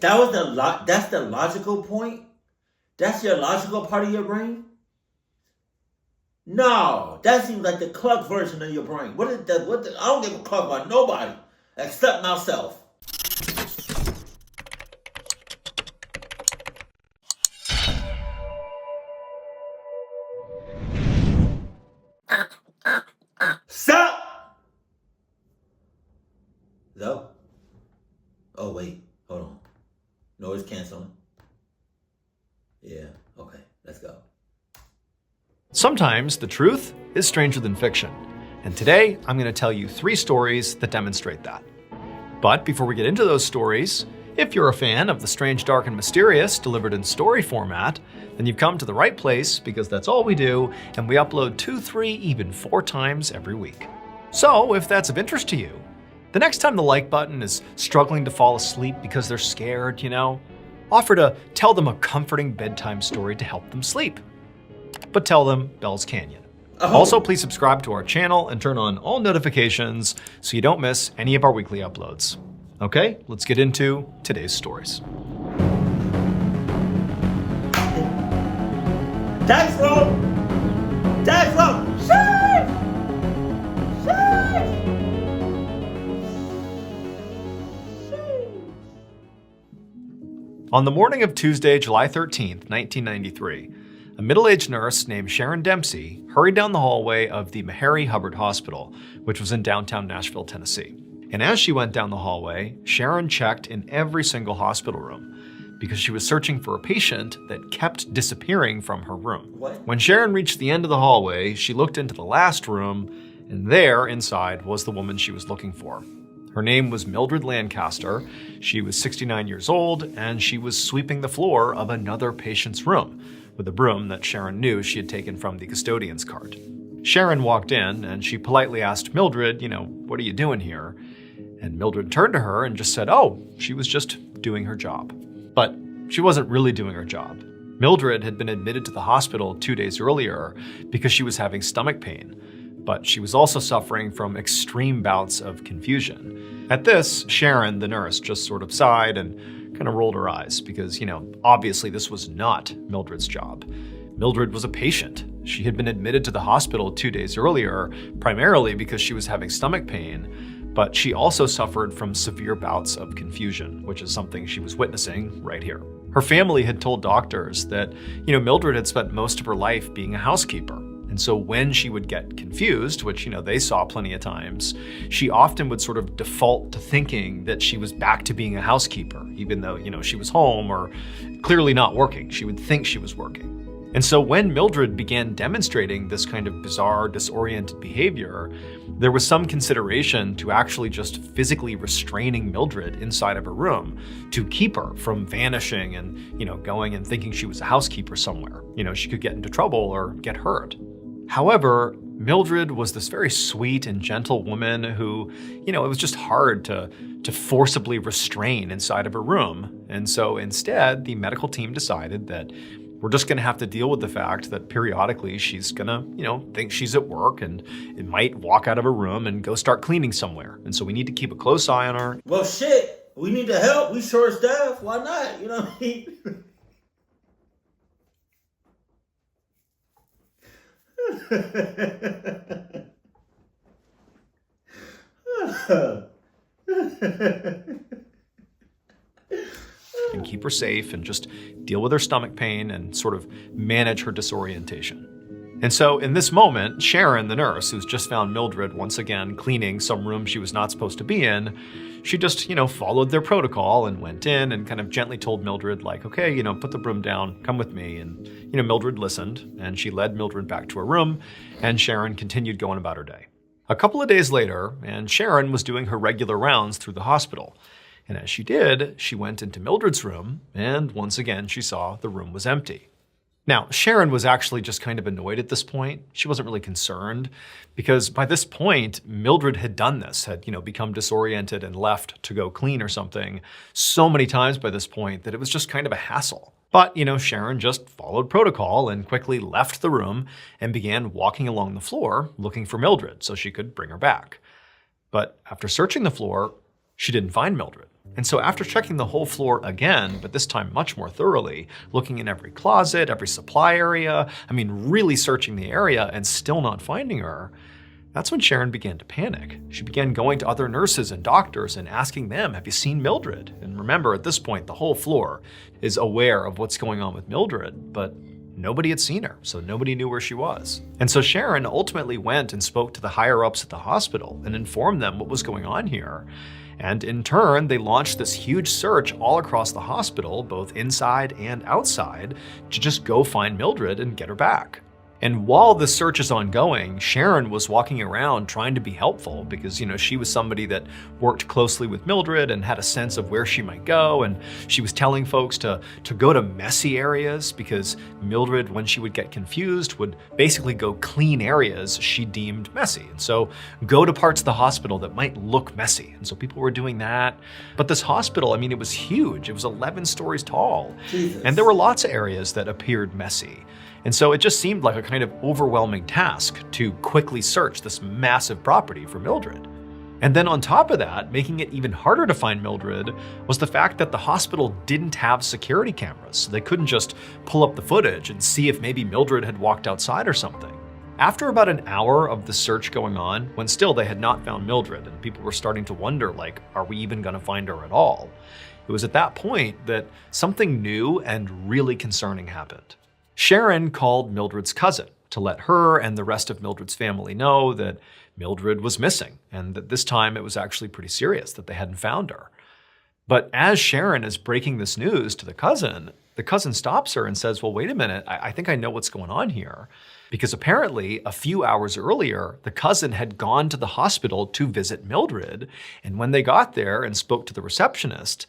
That's the logical point? That's your logical part of your brain? No, that seems like the Clark version of your brain. I don't give a fuck about nobody except myself. Stop! No? Oh, wait. Hold on. Noise canceling. Yeah, okay. Let's go. Sometimes the truth is stranger than fiction. And today, I'm going to tell you 3 stories that demonstrate that. But before we get into those stories, if you're a fan of the strange, dark, and mysterious delivered in story format, then you've come to the right place because that's all we do, and we upload 2, 3, even 4 times every week. So if that's of interest to you, the next time the like button is struggling to fall asleep because they're scared, offer to tell them a comforting bedtime story to help them sleep. But tell them Bell's Canyon. Also, please subscribe to our channel and turn on all notifications so you don't miss any of our weekly uploads. Okay, let's get into today's stories. Dice roll! Dice roll! Shit! On the morning of Tuesday, July 13th, 1993, a middle-aged nurse named Sharon Dempsey hurried down the hallway of the Meharry Hubbard Hospital, which was in downtown Nashville, Tennessee. And as she went down the hallway, Sharon checked in every single hospital room because she was searching for a patient that kept disappearing from her room. What? When Sharon reached the end of the hallway, she looked into the last room, and there, inside, was the woman she was looking for. Her name was Mildred Lancaster. She was 69 years old, and she was sweeping the floor of another patient's room with a broom that Sharon knew she had taken from the custodian's cart. Sharon walked in, and she politely asked Mildred, what are you doing here? And Mildred turned to her and just said, oh, she was just doing her job. But she wasn't really doing her job. Mildred had been admitted to the hospital 2 days earlier because she was having stomach pain, but she was also suffering from extreme bouts of confusion. At this, Sharon, the nurse, just sort of sighed and kind of rolled her eyes because, obviously this was not Mildred's job. Mildred was a patient. She had been admitted to the hospital 2 days earlier, primarily because she was having stomach pain, but she also suffered from severe bouts of confusion, which is something she was witnessing right here. Her family had told doctors that, Mildred had spent most of her life being a housekeeper. And so when she would get confused, which, they saw plenty of times, she often would sort of default to thinking that she was back to being a housekeeper, even though, she was home or clearly not working. She would think she was working. And so when Mildred began demonstrating this kind of bizarre, disoriented behavior, there was some consideration to actually just physically restraining Mildred inside of her room to keep her from vanishing and, going and thinking she was a housekeeper somewhere. She could get into trouble or get hurt. However, Mildred was this very sweet and gentle woman who, it was just hard to forcibly restrain inside of her room. And so instead, the medical team decided that we're just going to have to deal with the fact that periodically she's going to, think she's at work and it might walk out of her room and go start cleaning somewhere. And so we need to keep a close eye on her. Well, shit, we need to help. We short staff. Why not? You know what I mean? And keep her safe and just deal with her stomach pain and sort of manage her disorientation. And so in this moment, Sharon, the nurse, who's just found Mildred once again cleaning some room she was not supposed to be in, she just, followed their protocol and went in and kind of gently told Mildred, like, okay, put the broom down, come with me. And, Mildred listened and she led Mildred back to her room and Sharon continued going about her day. A couple of days later, and Sharon was doing her regular rounds through the hospital. And as she did, she went into Mildred's room, and once again, she saw the room was empty. Now, Sharon was actually just kind of annoyed at this point. She wasn't really concerned, because by this point, Mildred had done this, had, become disoriented and left to go clean or something so many times by this point that it was just kind of a hassle. But, Sharon just followed protocol and quickly left the room and began walking along the floor looking for Mildred so she could bring her back. But after searching the floor, she didn't find Mildred. And so after checking the whole floor again, but this time much more thoroughly, looking in every closet, every supply area, really searching the area and still not finding her, that's when Sharon began to panic. She began going to other nurses and doctors and asking them, have you seen Mildred? And remember, at this point, the whole floor is aware of what's going on with Mildred, but nobody had seen her, so nobody knew where she was. And so Sharon ultimately went and spoke to the higher-ups at the hospital and informed them what was going on here. And in turn, they launched this huge search all across the hospital, both inside and outside, to just go find Mildred and get her back. And while the search is ongoing, Sharon was walking around trying to be helpful because, she was somebody that worked closely with Mildred and had a sense of where she might go. And she was telling folks to go to messy areas because Mildred, when she would get confused, would basically go clean areas she deemed messy. And so go to parts of the hospital that might look messy. And so people were doing that. But this hospital, it was huge. It was 11 stories tall. Jesus. And there were lots of areas that appeared messy. And so it just seemed like a kind of overwhelming task to quickly search this massive property for Mildred. And then on top of that, making it even harder to find Mildred was the fact that the hospital didn't have security cameras. So they couldn't just pull up the footage and see if maybe Mildred had walked outside or something. After about an hour of the search going on, when still they had not found Mildred and people were starting to wonder, are we even gonna find her at all? It was at that point that something new and really concerning happened. Sharon called Mildred's cousin to let her and the rest of Mildred's family know that Mildred was missing and that this time it was actually pretty serious that they hadn't found her. But as Sharon is breaking this news to the cousin stops her and says, well, wait a minute, I think I know what's going on here. Because apparently a few hours earlier, the cousin had gone to the hospital to visit Mildred. And when they got there and spoke to the receptionist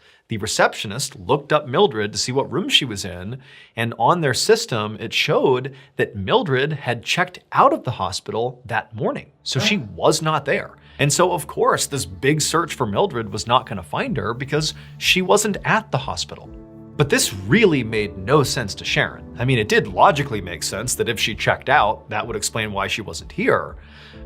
looked up Mildred to see what room she was in. And on their system, it showed that Mildred had checked out of the hospital that morning. So she was not there. And so, of course, this big search for Mildred was not going to find her because she wasn't at the hospital. But this really made no sense to Sharon. It did logically make sense that if she checked out, that would explain why she wasn't here.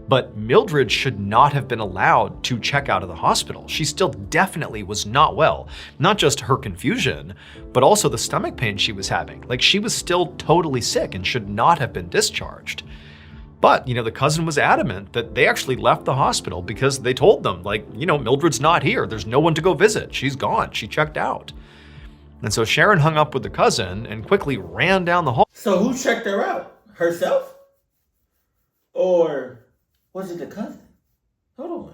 But Mildred should not have been allowed to check out of the hospital. She still definitely was not well. Not just her confusion, but also the stomach pain she was having. She was still totally sick and should not have been discharged. But, the cousin was adamant that they actually left the hospital because they told them, Mildred's not here. There's no one to go visit. She's gone. She checked out. And so Sharon hung up with the cousin and quickly ran down the hall. So who checked her out? Herself? Or was it the cousin? Hold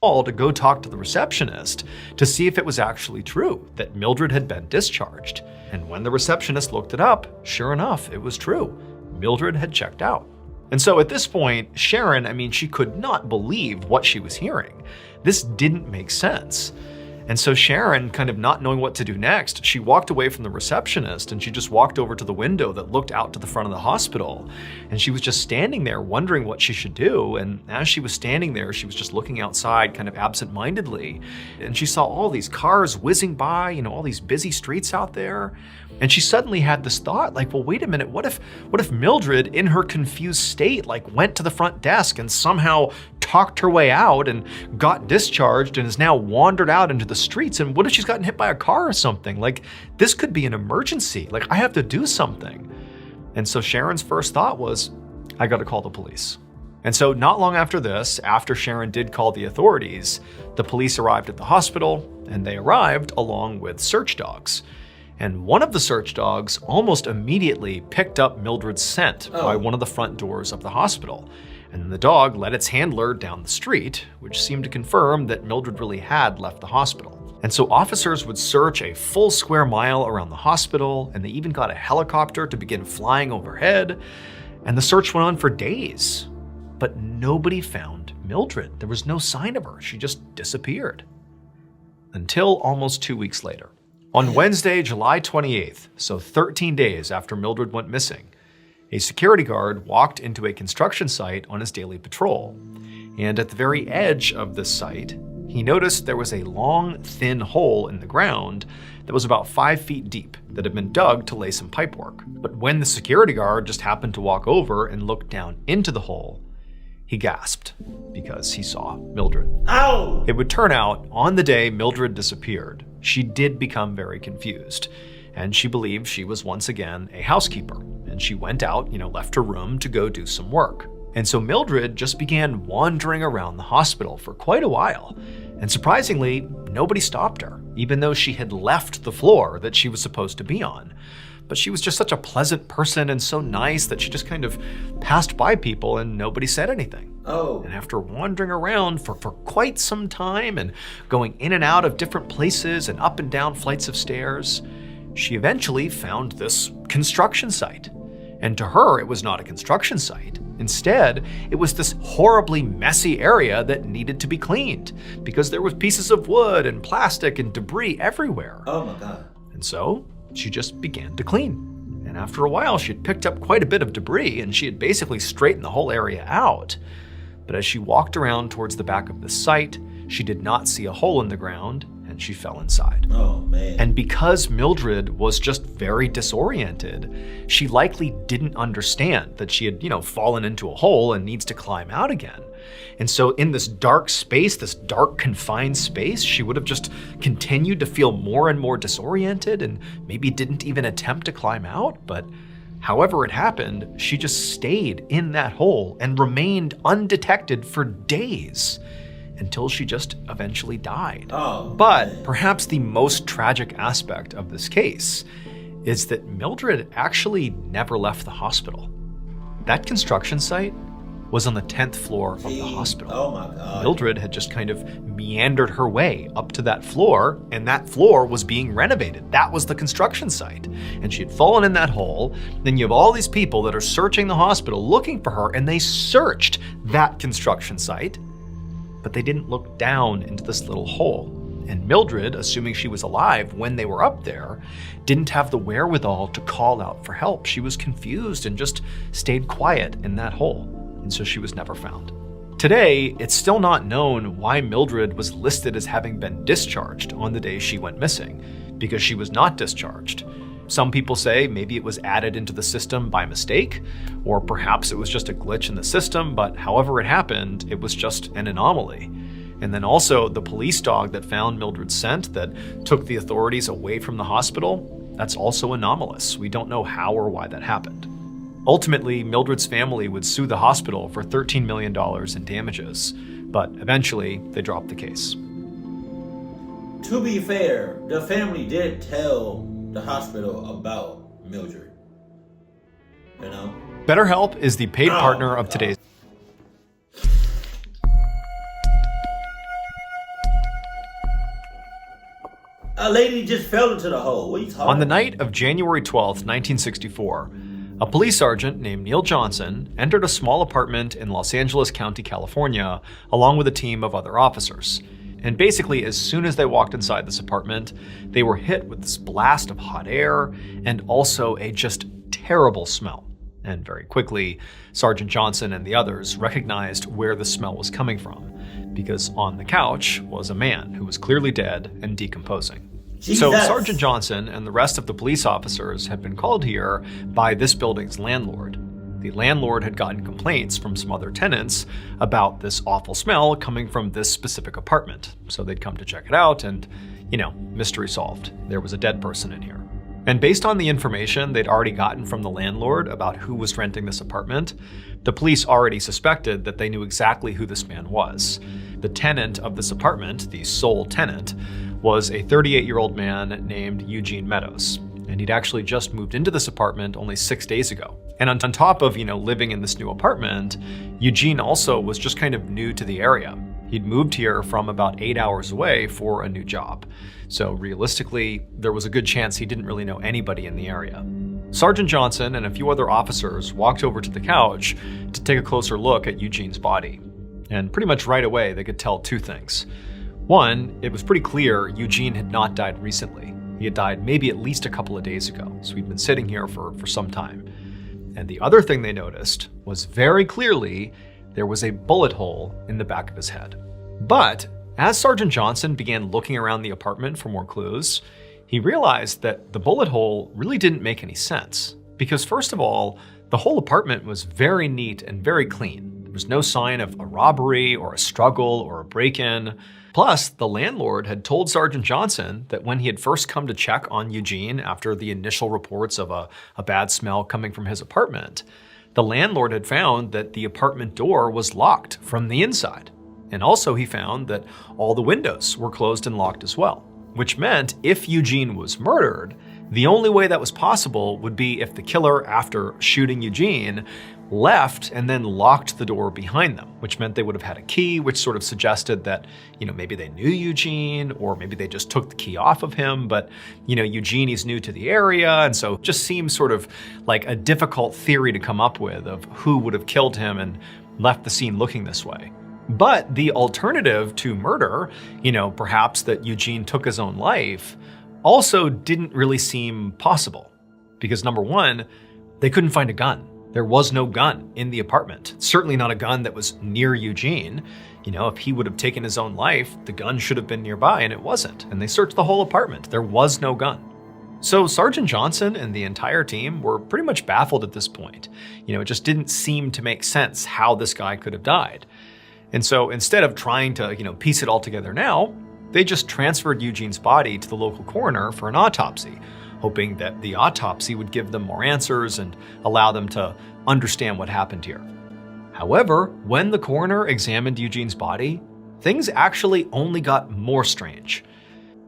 on. To go talk to the receptionist to see if it was actually true that Mildred had been discharged. And when the receptionist looked it up, sure enough, it was true. Mildred had checked out. And so at this point, Sharon, she could not believe what she was hearing. This didn't make sense. And so Sharon, kind of not knowing what to do next, she walked away from the receptionist and she just walked over to the window that looked out to the front of the hospital. And she was just standing there wondering what she should do. And as she was standing there, she was just looking outside kind of absent-mindedly. And she saw all these cars whizzing by, all these busy streets out there. And she suddenly had this thought, well, wait a minute, what if Mildred, in her confused state, went to the front desk and somehow talked her way out and got discharged and has now wandered out into the streets? And what if she's gotten hit by a car or something? This could be an emergency. I have to do something. And so Sharon's first thought was, I got to call the police. And so not long after this, after Sharon did call the authorities, the police arrived at the hospital and they arrived along with search dogs. And one of the search dogs almost immediately picked up Mildred's scent by one of the front doors of the hospital. And the dog led its handler down the street, which seemed to confirm that Mildred really had left the hospital. And so officers would search a full square mile around the hospital, and they even got a helicopter to begin flying overhead. And the search went on for days. But nobody found Mildred. There was no sign of her. She just disappeared. Until almost 2 weeks later. On Wednesday, July 28th, so 13 days after Mildred went missing, a security guard walked into a construction site on his daily patrol. And at the very edge of this site, he noticed there was a long, thin hole in the ground that was about 5 feet deep that had been dug to lay some pipework. But when the security guard just happened to walk over and look down into the hole, He gasped because he saw Mildred. Ow! It would turn out, on the day Mildred disappeared, she did become very confused, and she believed she was once again a housekeeper, and she went out, left her room to go do some work. And so Mildred just began wandering around the hospital for quite a while, and surprisingly, nobody stopped her, even though she had left the floor that she was supposed to be on. But she was just such a pleasant person and so nice that she just kind of passed by people and nobody said anything. Oh. And after wandering around for quite some time and going in and out of different places and up and down flights of stairs, she eventually found this construction site. And to her, it was not a construction site. Instead, it was this horribly messy area that needed to be cleaned because there was pieces of wood and plastic and debris everywhere. Oh my God. And so she just began to clean. And after a while, she had picked up quite a bit of debris and she had basically straightened the whole area out. But as she walked around towards the back of the site, she did not see a hole in the ground and she fell inside. Oh man. And because Mildred was just very disoriented, she likely didn't understand that she had, fallen into a hole and needs to climb out again. And so in this dark space, this dark confined space, she would have just continued to feel more and more disoriented and maybe didn't even attempt to climb out. But however it happened, she just stayed in that hole and remained undetected for days until she just eventually died. Oh, but man. Perhaps the most tragic aspect of this case is that Mildred actually never left the hospital. That construction site was on the 10th floor of the hospital. Oh my God. Mildred had just kind of meandered her way up to that floor, and that floor was being renovated. That was the construction site. And she had fallen in that hole. Then you have all these people that are searching the hospital looking for her, and they searched that construction site, but they didn't look down into this little hole. And Mildred, assuming she was alive when they were up there, didn't have the wherewithal to call out for help. She was confused and just stayed quiet in that hole. And so she was never found. Today, it's still not known why Mildred was listed as having been discharged on the day she went missing, because she was not discharged. Some people say maybe it was added into the system by mistake, or perhaps it was just a glitch in the system, but however it happened, it was just an anomaly. And then also the police dog that found Mildred's scent that took the authorities away from the hospital, that's also anomalous. We don't know how or why that happened. Ultimately, Mildred's family would sue the hospital for $13 million in damages, but eventually they dropped the case. To be fair, the family did tell the hospital about Mildred. BetterHelp is the paid partner of today's. A lady just fell into the hole. What are you talking about? On the night of January 12th, 1964, a police sergeant named Neil Johnson entered a small apartment in Los Angeles County, California, along with a team of other officers. And basically, as soon as they walked inside this apartment, they were hit with this blast of hot air and also a just terrible smell. And very quickly, Sergeant Johnson and the others recognized where the smell was coming from, because on the couch was a man who was clearly dead and decomposing. Jesus. So Sergeant Johnson and the rest of the police officers had been called here by this building's landlord. The landlord had gotten complaints from some other tenants about this awful smell coming from this specific apartment. So they'd come to check it out and, mystery solved. There was a dead person in here. And based on the information they'd already gotten from the landlord about who was renting this apartment, the police already suspected that they knew exactly who this man was. The tenant of this apartment, the sole tenant, was a 38-year-old man named Eugene Meadows. And he'd actually just moved into this apartment only 6 days ago. And on top of, living in this new apartment, Eugene also was just kind of new to the area. He'd moved here from about 8 hours away for a new job. So realistically, there was a good chance he didn't really know anybody in the area. Sergeant Johnson and a few other officers walked over to the couch to take a closer look at Eugene's body. And pretty much right away, they could tell two things. One, it was pretty clear Eugene had not died recently. He had died maybe at least a couple of days ago, so he'd been sitting here for some time. And the other thing they noticed was very clearly there was a bullet hole in the back of his head. But as Sergeant Johnson began looking around the apartment for more clues, he realized that the bullet hole really didn't make any sense. Because first of all, the whole apartment was very neat and very clean. was no sign of a robbery or a struggle or a break-in. Plus, the landlord had told Sergeant Johnson that when he had first come to check on Eugene after the initial reports of a bad smell coming from his apartment, the landlord had found that the apartment door was locked from the inside. And also he found that all the windows were closed and locked as well, which meant if Eugene was murdered, the only way that was possible would be if the killer, after shooting Eugene, left and then locked the door behind them, which meant they would have had a key, which sort of suggested that, maybe they knew Eugene, or maybe they just took the key off of him, but, Eugene is new to the area, and so it just seems sort of like a difficult theory to come up with of who would have killed him and left the scene looking this way. But the alternative to murder, perhaps that Eugene took his own life, also didn't really seem possible. Because number one, they couldn't find a gun. There was no gun in the apartment. Certainly not a gun that was near Eugene. If he would have taken his own life, the gun should have been nearby, and it wasn't. And they searched the whole apartment. There was no gun. So Sergeant Johnson and the entire team were pretty much baffled at this point. It just didn't seem to make sense how this guy could have died. And so instead of trying to, piece it all together now, they just transferred Eugene's body to the local coroner for an autopsy, hoping that the autopsy would give them more answers and allow them to understand what happened here. However, when the coroner examined Eugene's body, things actually only got more strange,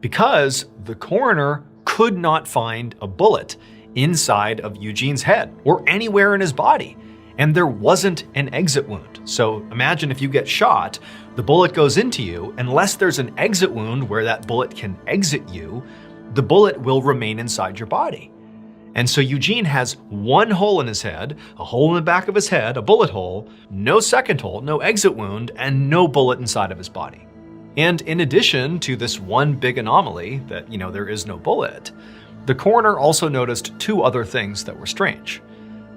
because the coroner could not find a bullet inside of Eugene's head or anywhere in his body. And there wasn't an exit wound. So imagine if you get shot, the bullet goes into you, unless there's an exit wound where that bullet can exit you, the bullet will remain inside your body. And so Eugene has one hole in his head, a hole in the back of his head, a bullet hole, no second hole, no exit wound, and no bullet inside of his body. And in addition to this one big anomaly that, there is no bullet, the coroner also noticed two other things that were strange.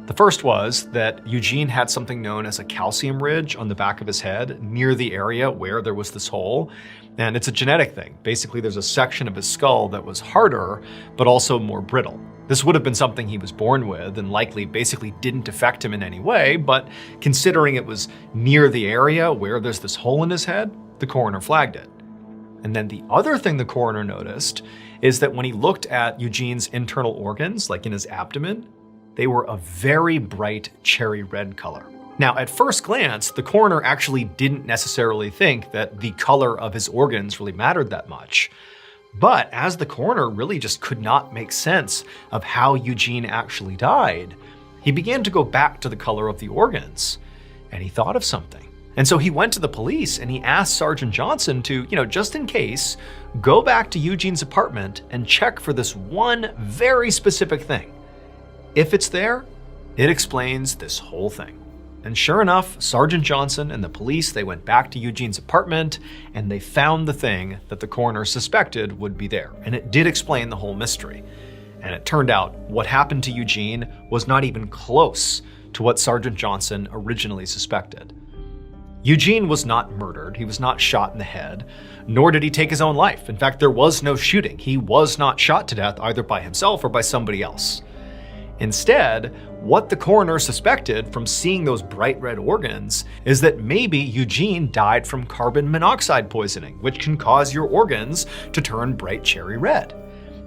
The first was that Eugene had something known as a calcium ridge on the back of his head near the area where there was this hole. And it's a genetic thing. Basically, there's a section of his skull that was harder, but also more brittle. This would have been something he was born with and likely basically didn't affect him in any way, but considering it was near the area where there's this hole in his head, the coroner flagged it. And then the other thing the coroner noticed is that when he looked at Eugene's internal organs, like in his abdomen, they were a very bright cherry red color. Now, at first glance, the coroner actually didn't necessarily think that the color of his organs really mattered that much. But as the coroner really just could not make sense of how Eugene actually died, he began to go back to the color of the organs, and he thought of something. And so he went to the police and he asked Sergeant Johnson to, just in case, go back to Eugene's apartment and check for this one very specific thing. If it's there, it explains this whole thing. And sure enough, Sergeant Johnson and the police, they went back to Eugene's apartment and they found the thing that the coroner suspected would be there. And it did explain the whole mystery. And it turned out what happened to Eugene was not even close to what Sergeant Johnson originally suspected. Eugene was not murdered, he was not shot in the head, nor did he take his own life. In fact, there was no shooting. He was not shot to death either by himself or by somebody else. Instead, what the coroner suspected from seeing those bright red organs is that maybe Eugene died from carbon monoxide poisoning, which can cause your organs to turn bright cherry red.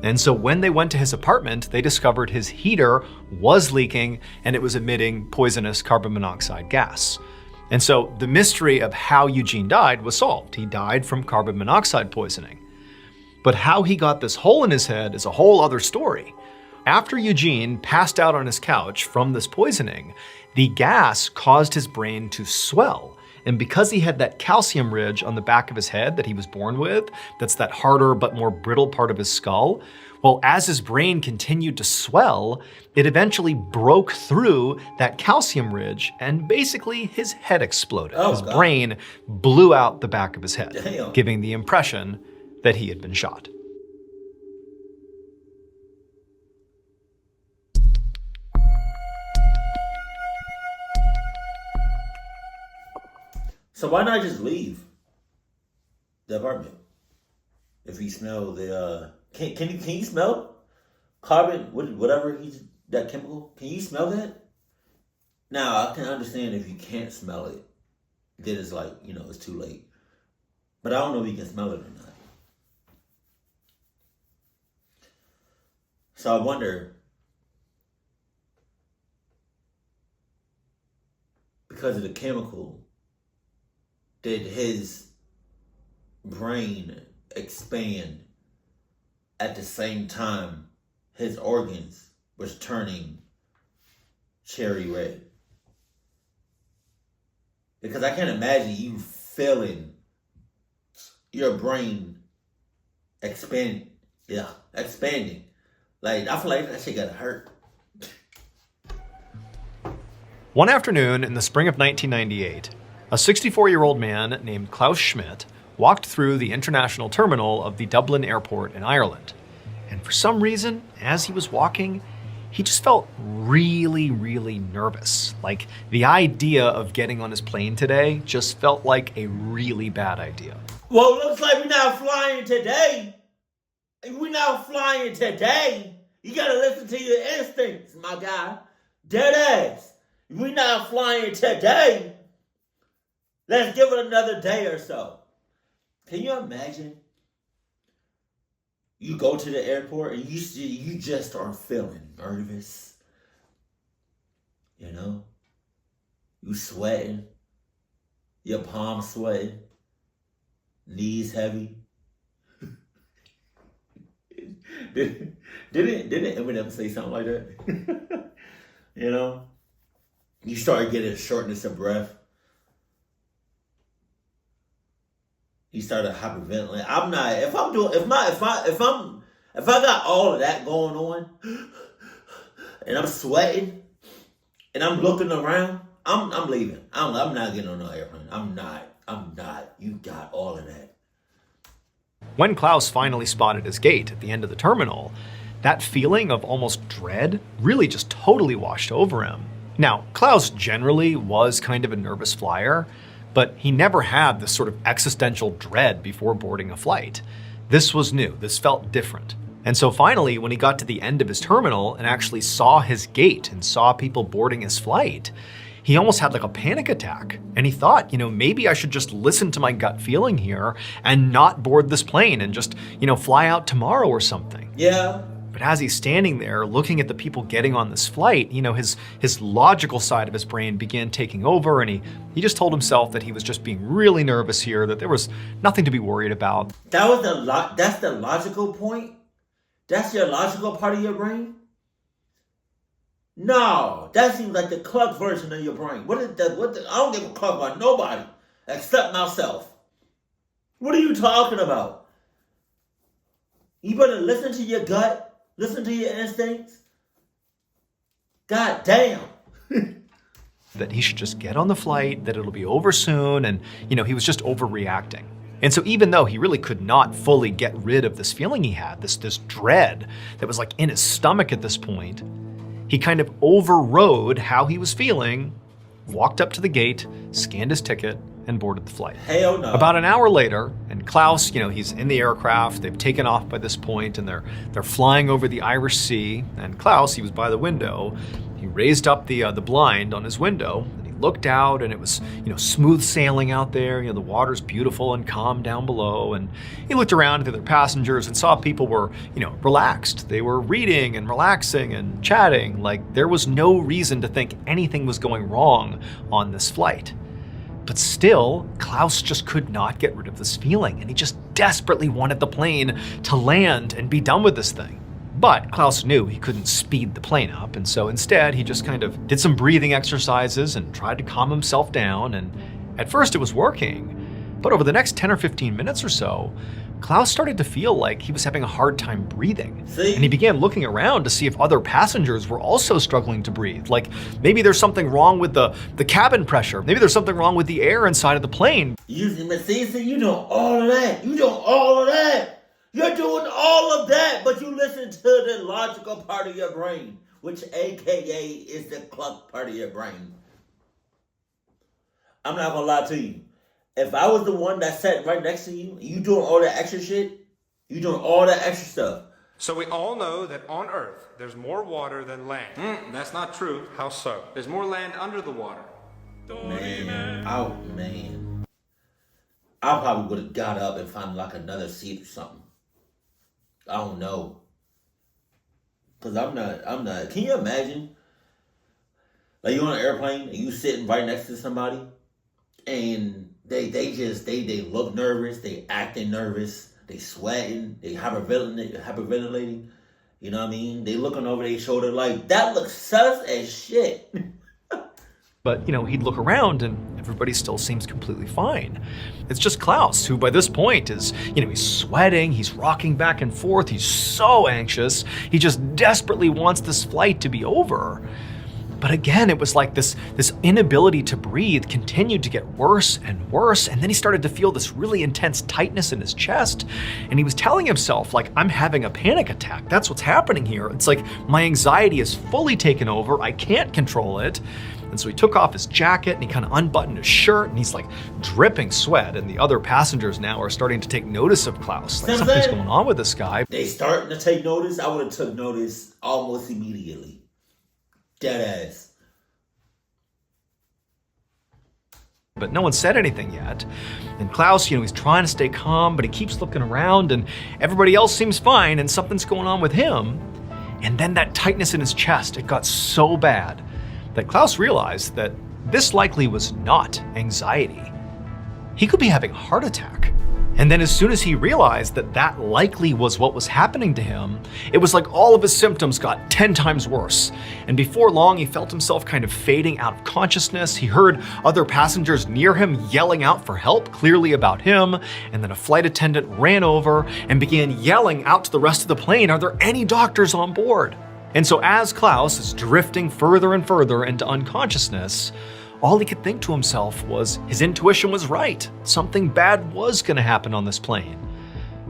And so when they went to his apartment, they discovered his heater was leaking and it was emitting poisonous carbon monoxide gas. And so the mystery of how Eugene died was solved. He died from carbon monoxide poisoning. But how he got this hole in his head is a whole other story. After Eugene passed out on his couch from this poisoning, the gas caused his brain to swell. And because he had that calcium ridge on the back of his head that he was born with, that's that harder but more brittle part of his skull, well, as his brain continued to swell, it eventually broke through that calcium ridge and basically his head exploded. His brain blew out the back of his head, giving the impression that he had been shot. So why not just leave the apartment? If you smell the can you smell carbon, whatever that chemical? Can you smell that? Now I can understand if you can't smell it then it's like, it's too late. But I don't know if he can smell it or not. So I wonder, because of the chemical, did his brain expand at the same time his organs was turning cherry red? Because I can't imagine you feeling your brain expanding. Like, I feel like that shit gotta hurt. One afternoon in the spring of 1998, a 64-year-old man named Klaus Schmidt walked through the international terminal of the Dublin airport in Ireland. And for some reason, as he was walking, he just felt really, really nervous. Like the idea of getting on his plane today just felt like a really bad idea. Well, it looks like we're not flying today. We're not flying today. You gotta listen to your instincts, my guy. Dead ass. We're not flying today. Let's give it another day or so. Can you imagine? You go to the airport and you just start feeling nervous. You sweating. Your palms sweating. Knees heavy. Didn't Eminem say something like that? You start getting shortness of breath. He started hyperventilating. I'm not. If I got all of that going on, and I'm sweating, and I'm looking around, I'm leaving. I'm not getting on no airplane. I'm not. You got all of that. When Klaus finally spotted his gate at the end of the terminal, that feeling of almost dread really just totally washed over him. Now, Klaus generally was kind of a nervous flyer, but he never had this sort of existential dread before boarding a flight. This was new. This felt different. And so finally, when he got to the end of his terminal and actually saw his gate and saw people boarding his flight, he almost had like a panic attack. And he thought, maybe I should just listen to my gut feeling here and not board this plane and just, fly out tomorrow or something. Yeah. But as he's standing there looking at the people getting on this flight, his logical side of his brain began taking over, and he just told himself that he was just being really nervous here, that there was nothing to be worried about. That's the logical point? That's your logical part of your brain? No, that seems like the Cluck version of your brain. I don't give a cluck about nobody except myself. What are you talking about? You better listen to your gut. Listen to your instincts. God damn. That he should just get on the flight, that it'll be over soon, and, he was just overreacting. And so even though he really could not fully get rid of this feeling he had, this dread that was like in his stomach at this point, he kind of overrode how he was feeling, walked up to the gate, scanned his ticket, and boarded the flight. Hell no. About an hour later, and Klaus, he's in the aircraft, they've taken off by this point, and they're flying over the Irish Sea, and Klaus, he was by the window, he raised up the blind on his window, and he looked out, and it was, smooth sailing out there, the water's beautiful and calm down below, and he looked around at the other passengers and saw people were, relaxed. They were reading and relaxing and chatting, like there was no reason to think anything was going wrong on this flight. But still, Klaus just could not get rid of this feeling, and he just desperately wanted the plane to land and be done with this thing. But Klaus knew he couldn't speed the plane up, and so instead he just kind of did some breathing exercises and tried to calm himself down, and at first it was working. But over the next 10 or 15 minutes or so, Klaus started to feel like he was having a hard time breathing. See? And he began looking around to see if other passengers were also struggling to breathe. Like maybe there's something wrong with the cabin pressure. Maybe there's something wrong with the air inside of the plane. You doing all of that. You're doing all of that, but you listen to the logical part of your brain, which AKA is the cluck part of your brain. I'm not gonna lie to you. If I was the one that sat right next to you, you doing all that extra shit, you doing all that extra stuff. So we all know that on Earth, there's more water than land. That's not true. How so? There's more land under the water. Man. Oh, man. I probably would have got up and found like another seat or something. I don't know. Because I'm not. Can you imagine? Like, you're on an airplane and you sitting right next to somebody and they look nervous, they acting nervous, they sweating, they hyperventilating. You know what I mean? They looking over their shoulder like, that looks sus as shit. But, he'd look around and everybody still seems completely fine. It's just Klaus, who by this point is, he's sweating, he's rocking back and forth, he's so anxious, he just desperately wants this flight to be over. But again, it was like this inability to breathe continued to get worse and worse, and then he started to feel this really intense tightness in his chest, and he was telling himself, like, I'm having a panic attack. That's what's happening here. It's like my anxiety is fully taken over. I can't control it. And so he took off his jacket and he kind of unbuttoned his shirt and he's like dripping sweat. And the other passengers now are starting to take notice of Klaus. Like, something's going on with this guy. They starting to take notice. I would have took notice almost immediately. Dead ass. But no one said anything yet. And Klaus, he's trying to stay calm, but he keeps looking around and everybody else seems fine and something's going on with him. And then that tightness in his chest, it got so bad that Klaus realized that this likely was not anxiety. He could be having a heart attack. And then as soon as he realized that that likely was what was happening to him, it was like all of his symptoms got 10 times worse. And before long, he felt himself kind of fading out of consciousness. He heard other passengers near him yelling out for help, clearly about him. And then a flight attendant ran over and began yelling out to the rest of the plane, "Are there any doctors on board?" And so as Klaus is drifting further and further into unconsciousness, all he could think to himself was his intuition was right. Something bad was going to happen on this plane.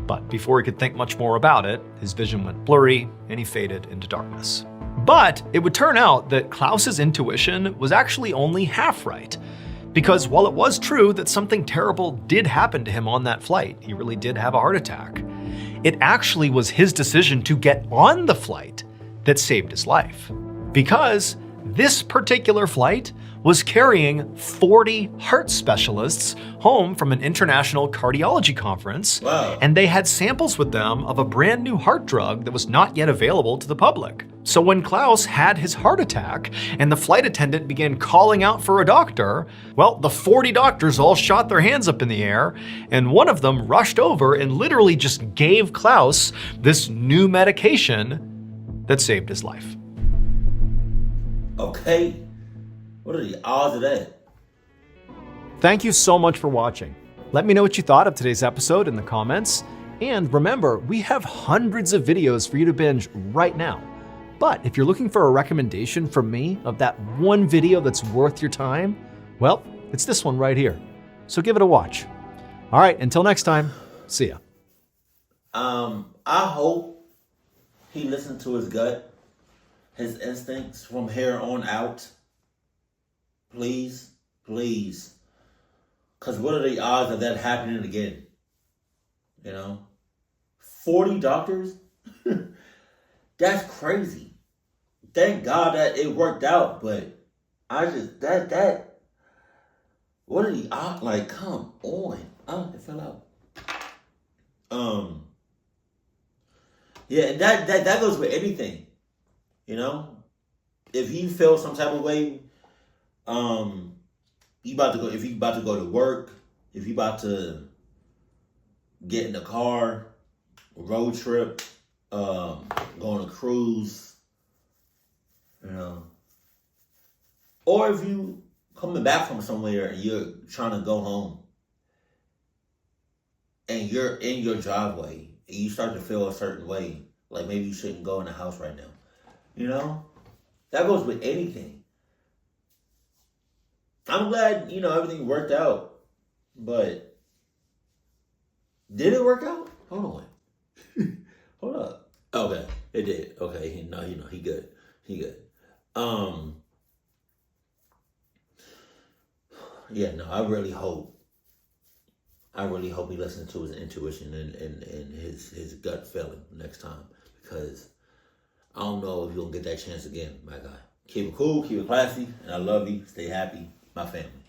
But before he could think much more about it, his vision went blurry and he faded into darkness. But it would turn out that Klaus's intuition was actually only half right. Because while it was true that something terrible did happen to him on that flight, he really did have a heart attack, it actually was his decision to get on the flight that saved his life. Because this particular flight was carrying 40 heart specialists home from an international cardiology conference. Wow. And they had samples with them of a brand new heart drug that was not yet available to the public. So when Klaus had his heart attack and the flight attendant began calling out for a doctor, well, the 40 doctors all shot their hands up in the air, and one of them rushed over and literally just gave Klaus this new medication that saved his life. Okay. What are the odds of that? Thank you so much for watching. Let me know what you thought of today's episode in the comments. And remember, we have hundreds of videos for you to binge right now. But if you're looking for a recommendation from me of that one video that's worth your time, well, it's this one right here. So give it a watch. All right, until next time, see ya. I hope he listened to his gut, his instincts from here on out. Please, please. Because what are the odds of that happening again? 40 doctors? That's crazy. Thank God that it worked out, but I just, what are the odds? Like, come on. Oh, it fell out. Yeah, that goes with anything. If he feels some type of way, if he about to go to work, if he about to get in the car, road trip, go on a cruise, or if you coming back from somewhere and you're trying to go home and you're in your driveway and you start to feel a certain way, like maybe you shouldn't go in the house right now, that goes with anything. I'm glad, everything worked out, but did it work out? Hold on. Hold up. Okay, it did. Okay, he good. He good. Yeah, no, I really hope he listens to his intuition and his gut feeling next time, because I don't know if you're going to get that chance again, my guy. Keep it cool, keep it classy, and I love you. Stay happy, my family.